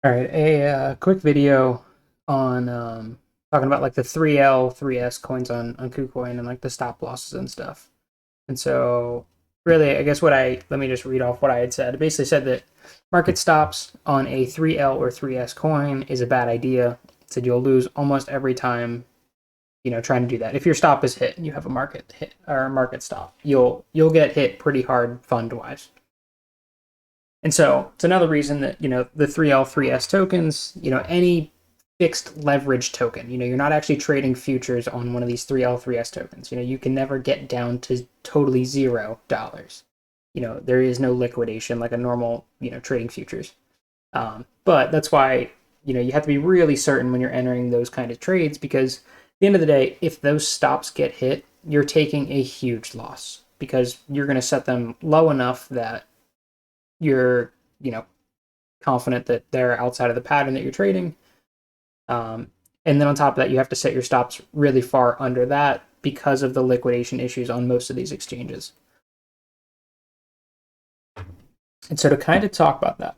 All right, a quick video on talking about like the 3L, 3S coins on Kucoin and like the stop losses and stuff. And so, really, I guess let me just read off what I had said. I basically said that market stops on a 3L or 3S coin is a bad idea. It said you'll lose almost every time, trying to do that. If your stop is hit and you have a market hit or a market stop, you'll get hit pretty hard fund wise. And so it's another reason that, the 3L, 3S tokens, any fixed leverage token, you're not actually trading futures on one of these 3L, 3S tokens. You can never get down to totally $0. There is no liquidation like a normal, trading futures. But that's why, you have to be really certain when you're entering those kind of trades because at the end of the day, if those stops get hit, you're taking a huge loss because you're going to set them low enough that you're confident that they're outside of the pattern that you're trading. And then on top of that, you have to set your stops really far under that because of the liquidation issues on most of these exchanges. And so to kind of talk about that,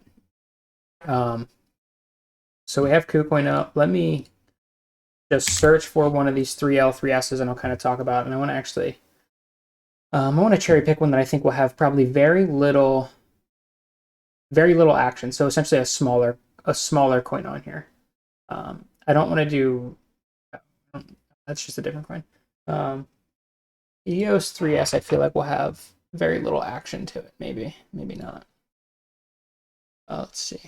so we have KuCoin up. Let me just search for one of these 3L, 3S's and I'll kind of talk about it. And I want to actually, I want to cherry pick one that I think will have probably very little action. So essentially a smaller coin on here. I don't want to do, that's just a different coin. EOS 3S I feel like will have very little action to it. Maybe not. Let's see.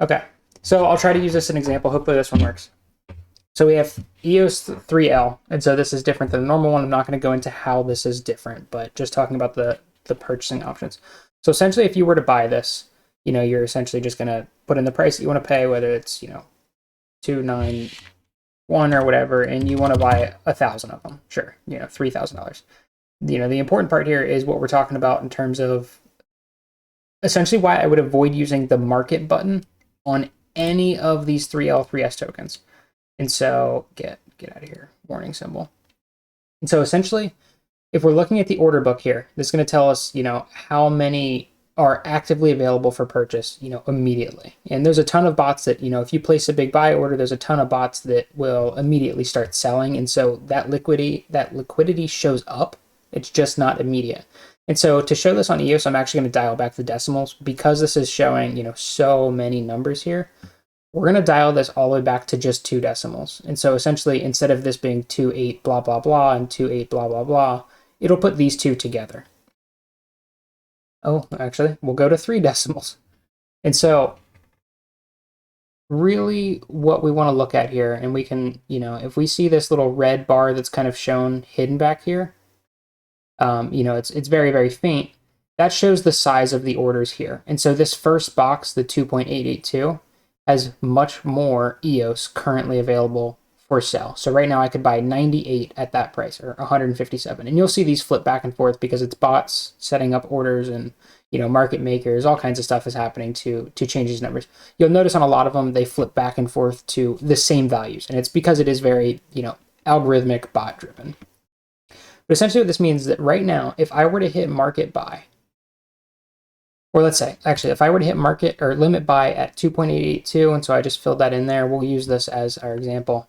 Okay, so I'll try to use this as an example. Hopefully this one works. So we have EOS 3L, and so this is different than the normal one. I'm not going to go into how this is different, but just talking about the purchasing options. So essentially, if you were to buy this, you're essentially just going to put in the price that you want to pay, whether it's, 291 or whatever, and you want to buy 1,000 of them. Sure, $3,000. The important part here is what we're talking about in terms of essentially why I would avoid using the market button on any of these 3L, 3S tokens. And so get out of here, warning symbol. And so essentially, if we're looking at the order book here, this is going to tell us, how many are actively available for purchase, immediately. And there's a ton of bots that, if you place a big buy order, there's a ton of bots that will immediately start selling. And so that liquidity shows up. It's just not immediate. And so to show this on EOS, I'm actually going to dial back the decimals because this is showing, so many numbers here. We're going to dial this all the way back to just 2 decimals. And so essentially, instead of this being 2.8 blah, blah, blah, and 2.8 blah, blah, blah, it'll put these two together. Oh, actually, we'll go to 3 decimals. And so really what we want to look at here, and we can, if we see this little red bar that's kind of shown hidden back here, it's very, very faint. That shows the size of the orders here. And so this first box, the 2.882, has much more EOS currently available for sale. So right now I could buy 98 at that price, or 157. And you'll see these flip back and forth because it's bots setting up orders and, market makers, all kinds of stuff is happening to change these numbers. You'll notice on a lot of them, they flip back and forth to the same values. And it's because it is very, algorithmic bot driven. But essentially what this means is that right now, if I were to hit market buy, or let's say, actually, if I were to hit market or limit buy at 2.882, and so I just filled that in there, we'll use this as our example.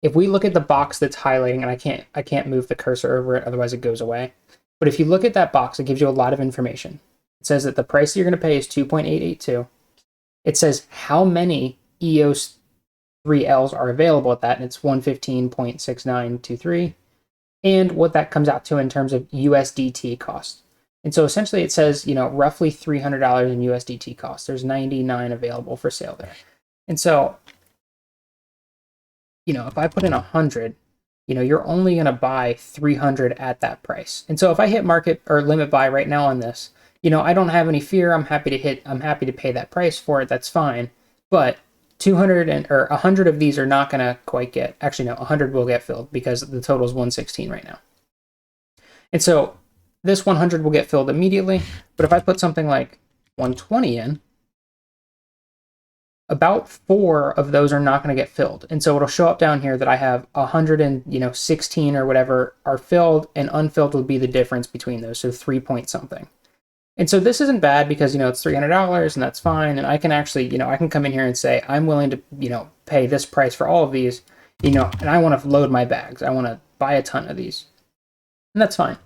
If we look at the box that's highlighting, and I can't move the cursor over it, otherwise it goes away. But if you look at that box, it gives you a lot of information. It says that the price that you're going to pay is 2.882. It says how many EOS 3Ls are available at that, and it's 115.6923, and what that comes out to in terms of USDT cost. And so essentially it says, roughly $300 in USDT cost. There's 99 available for sale there. And so, if I put in 100, you're only going to buy 300 at that price. And so if I hit market or limit buy right now on this, I don't have any fear. I'm happy to pay that price for it. That's fine. But 100 of these are not going to quite get, actually no, 100 will get filled because the total is 116 right now. And so this 100 will get filled immediately, but if I put something like 120 in, about 4 of those are not going to get filled. And so it'll show up down here that I have 116 or whatever are filled, and unfilled will be the difference between those, so 3 point something. And so this isn't bad because, it's $300 and that's fine. And I can actually, I can come in here and say, I'm willing to, pay this price for all of these, and I want to load my bags. I want to buy a ton of these. And that's fine.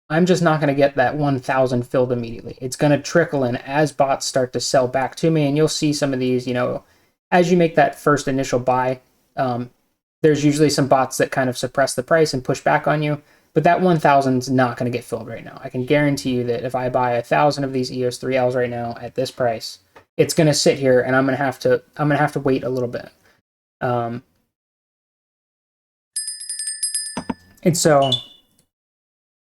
I'm just not going to get that 1,000 filled immediately. It's going to trickle in as bots start to sell back to me. And you'll see some of these, as you make that first initial buy, there's usually some bots that kind of suppress the price and push back on you. But that 1,000 is not going to get filled right now. I can guarantee you that if I buy 1,000 of these EOS 3Ls right now at this price, it's going to sit here, and I'm going to have to wait a little bit. And so,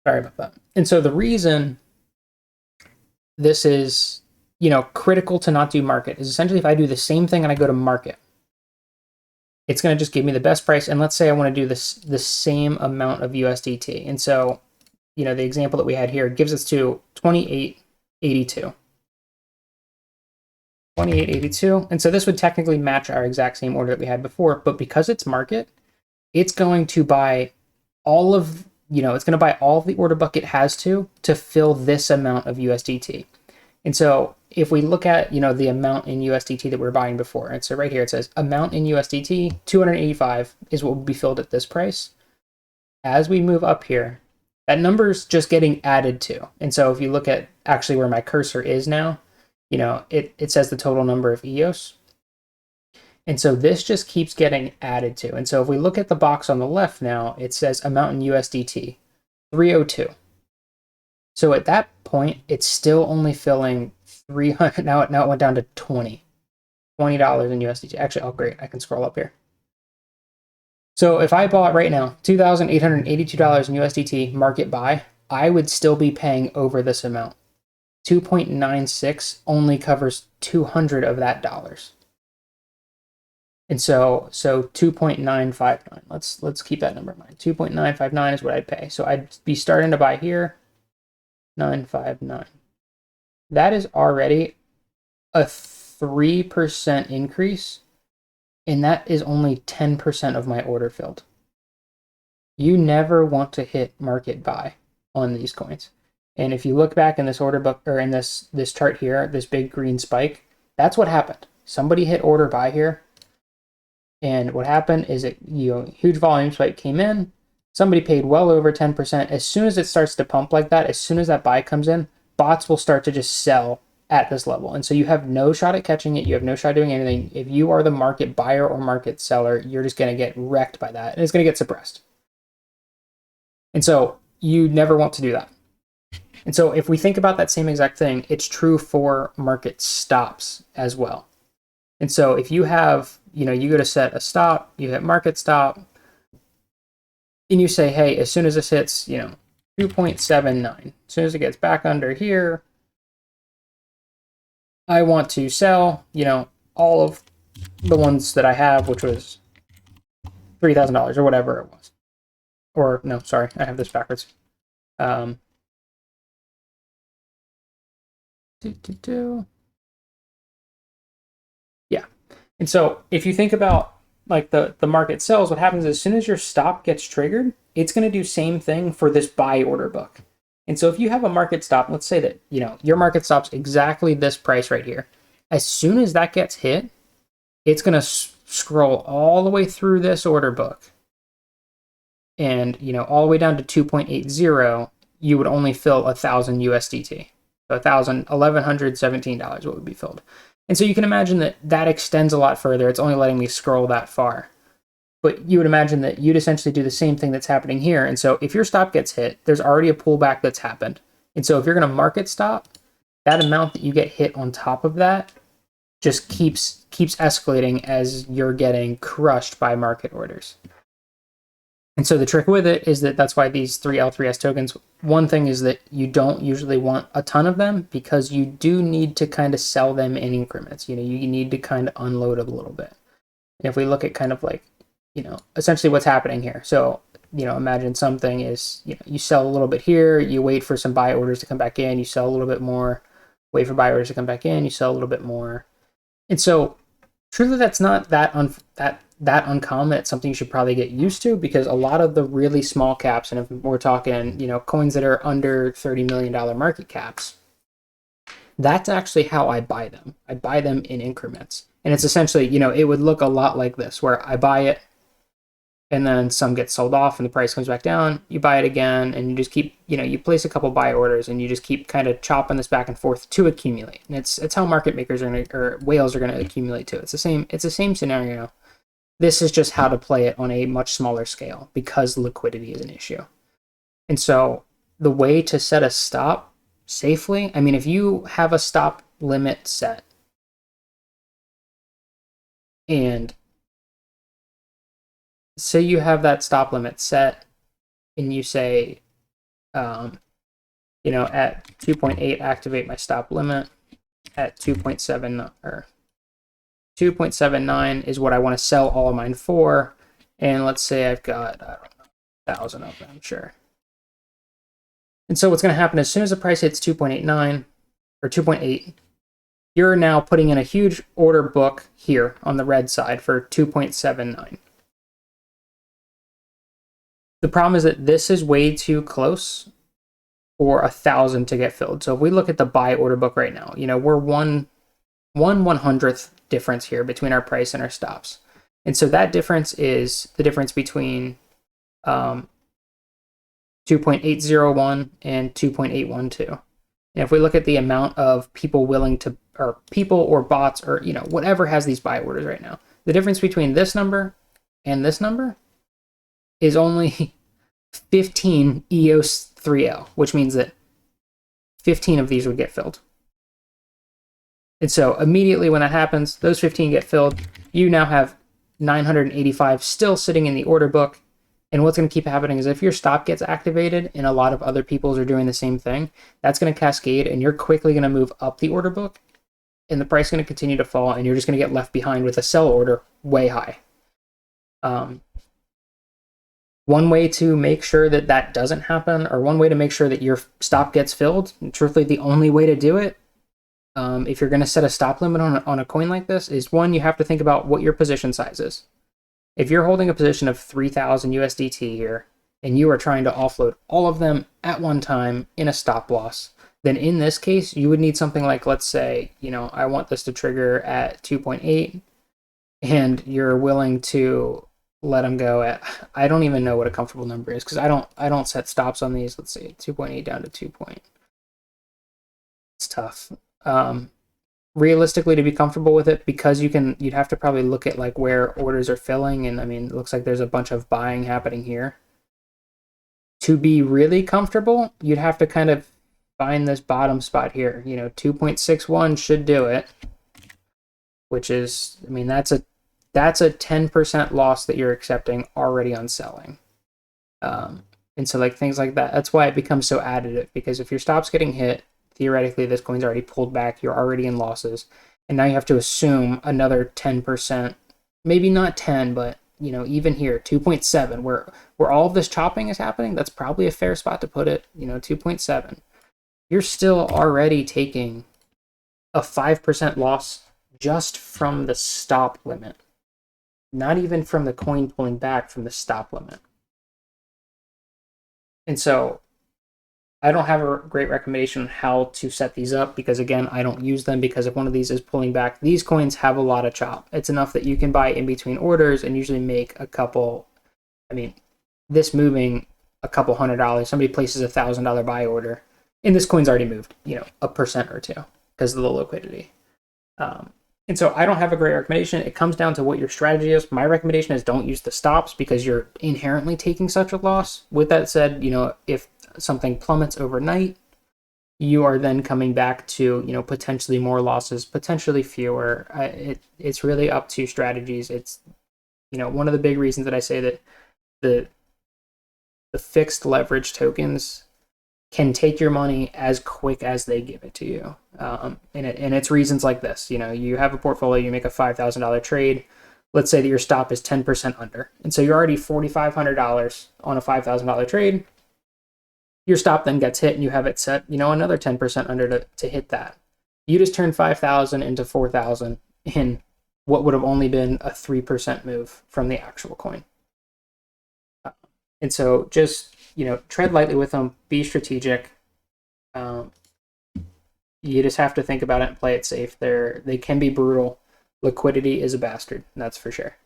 sorry about that. And so the reason this is, critical to not do market is essentially if I do the same thing and I go to market, it's going to just give me the best price. And let's say I want to do the same amount of USDT. And so, the example that we had here gives us to 28.82. 28.82. And so this would technically match our exact same order that we had before. But because it's market, it's going to buy all of, it's going to buy all of the order bucket has to fill this amount of USDT. And so if we look at, the amount in USDT that we're buying before, and so right here it says amount in USDT, 285 is what will be filled at this price. As we move up here, that number's just getting added to. And so if you look at actually where my cursor is now, it says the total number of EOS. And so this just keeps getting added to. And so if we look at the box on the left now, it says amount in USDT, 302. So at that point, it's still only filling 300. Now it went down to $20 in USDT. Actually, oh great, I can scroll up here. So if I bought right now $2,882 in USDT market buy, I would still be paying over this amount. 2.96 only covers 200 of that dollars. And so 2.959. Let's keep that number in mind. 2.959 is what I'd pay. So I'd be starting to buy here. 959. That is already a 3% increase, and that is only 10% of my order filled. You never want to hit market buy on these coins. And if you look back in this order book or in this chart here, this big green spike, that's what happened. Somebody hit order buy here, and what happened is huge volume spike came in. Somebody paid well over 10%. As soon as it starts to pump like that, as soon as that buy comes in, bots will start to just sell at this level. And so you have no shot at catching it. You have no shot at doing anything. If you are the market buyer or market seller, you're just going to get wrecked by that. And it's going to get suppressed. And so you never want to do that. And so if we think about that same exact thing, it's true for market stops as well. And so if you have, you go to set a stop, you hit market stop, and you say, hey, as soon as this hits, 2.79, as soon as it gets back under here, I want to sell, all of the ones that I have, which was $3,000 or whatever it was. Or, no, sorry, I have this backwards. Yeah. And so if you think about like the market sells, what happens is as soon as your stop gets triggered, it's going to do same thing for this buy order book. And so if you have a market stop, let's say that, your market stop's exactly this price right here. As soon as that gets hit, it's going to scroll all the way through this order book. And, all the way down to 2.80, you would only fill 1,000 USDT. So $1,117 what would be filled. And so you can imagine that extends a lot further. It's only letting me scroll that far. But you would imagine that you'd essentially do the same thing that's happening here. And so if your stop gets hit, there's already a pullback that's happened. And so if you're going to market stop, that amount that you get hit on top of that just keeps escalating as you're getting crushed by market orders. And so the trick with it is that's why these 3L3S tokens, one thing is that you don't usually want a ton of them because you do need to kind of sell them in increments. You need to kind of unload a little bit. And if we look at kind of like, essentially what's happening here. So, imagine something is, you sell a little bit here, you wait for some buy orders to come back in, you sell a little bit more, wait for buy orders to come back in, you sell a little bit more. And so truly that's not that uncommon. It's something you should probably get used to because a lot of the really small caps, and if we're talking, coins that are under $30 million market caps, That's actually how I buy them. I buy them in increments. And it's essentially, it would look a lot like this, where I buy it and then some gets sold off and the price comes back down. You buy it again and you just keep, you place a couple buy orders and you just keep kind of chopping this back and forth to accumulate. And it's how market makers are going to, or whales are going to accumulate too. It's the same scenario. This is just how to play it on a much smaller scale because liquidity is an issue. And so the way to set a stop safely, I mean, if you have a stop limit set and say you have that stop limit set and you say, at 2.8, activate my stop limit. At 2.7 or 2.79 is what I want to sell all of mine for. And let's say I've got, 1,000 of them, sure. And so what's going to happen as soon as the price hits 2.89 or 2.8, you're now putting in a huge order book here on the red side for 2.79. The problem is that this is way too close for 1,000 to get filled. So if we look at the buy order book right now, we're one 100th difference here between our price and our stops. And so that difference is the difference between 2.801 and 2.812. And if we look at the amount of people willing to, or people or bots or, whatever has these buy orders right now, the difference between this number and this number is only 15 EOS 3L, which means that 15 of these would get filled. And so immediately when that happens, those 15 get filled. You now have 985 still sitting in the order book. And what's going to keep happening is if your stop gets activated and a lot of other people's are doing the same thing, that's going to cascade and you're quickly going to move up the order book and the price is going to continue to fall and you're just going to get left behind with a sell order way high. One way to make sure that that doesn't happen, or one way to make sure that your stop gets filled, and truthfully the only way to do it, if you're going to set a stop limit on a coin like this, is one, you have to think about what your position size is. If you're holding a position of 3,000 USDT here, and you are trying to offload all of them at one time in a stop loss, then in this case, you would need something like, let's say, I want this to trigger at 2.8, and you're willing to let them go at, I don't even know what a comfortable number is, because I don't set stops on these. Let's see, 2.8 down to 2. It's tough. Realistically, to be comfortable with it, because you'd have to probably look at like where orders are filling, and I mean, it looks like there's a bunch of buying happening here. To be really comfortable, you'd have to kind of find this bottom spot here. 2.61 should do it, which is, I mean, that's a 10% loss that you're accepting already on selling. And so like things like that, that's why it becomes so additive, because if your stop's getting hit, theoretically, this coin's already pulled back. You're already in losses. And now you have to assume another 10%, maybe not 10, but, even here, 2.7, where all of this chopping is happening, that's probably a fair spot to put it, 2.7. You're still already taking a 5% loss just from the stop limit. Not even from the coin pulling back, from the stop limit. And so I don't have a great recommendation on how to set these up, because again, I don't use them, because if one of these is pulling back, these coins have a lot of chop. It's enough that you can buy in between orders and usually make a couple, this moving a couple $100, somebody places $1,000 buy order and this coin's already moved, 1% or 2% because of the liquidity. And so I don't have a great recommendation. It comes down to what your strategy is. My recommendation is don't use the stops, because you're inherently taking such a loss. With that said, if something plummets overnight, you are then coming back to, potentially more losses, potentially fewer. It's really up to strategies. It's, one of the big reasons that I say that the fixed leverage tokens can take your money as quick as they give it to you. And it's reasons like this. You have a portfolio, you make a $5,000 trade. Let's say that your stop is 10% under. And so you're already $4,500 on a $5,000 trade. Your stop then gets hit and you have it set, another 10% under to hit that. You just turned 5,000 into 4,000 in what would have only been a 3% move from the actual coin. And so just, tread lightly with them, be strategic. you just have to think about it and play it safe. They can be brutal. Liquidity is a bastard, that's for sure.